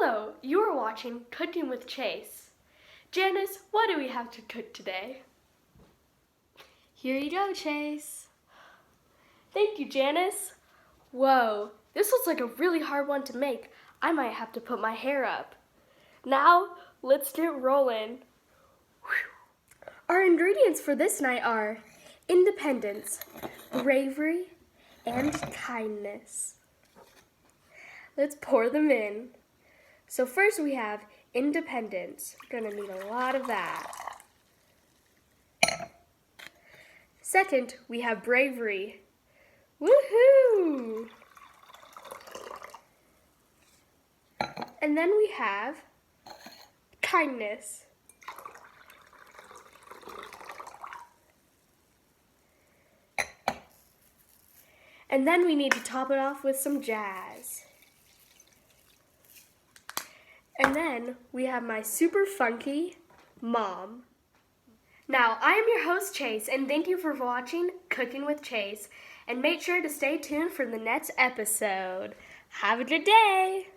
Hello, you are watching Cooking with Chase. Janice, what do we have to cook today? Here you go, Chase. Thank you, Janice. Whoa, this looks like a really hard one to make. I might have to put my hair up. Now, let's get rolling. Our ingredients for this night are independence, bravery, and kindness. Let's pour them in. So first we have independence. We're gonna need a lot of that. Second, we have bravery. Woohoo! And then we have kindness. And then we need to top it off with some jazz. And then we have my super funky mom. Now, I am your host, Chase, and thank you for watching Cooking with Chase. And make sure to stay tuned for the next episode. Have a good day!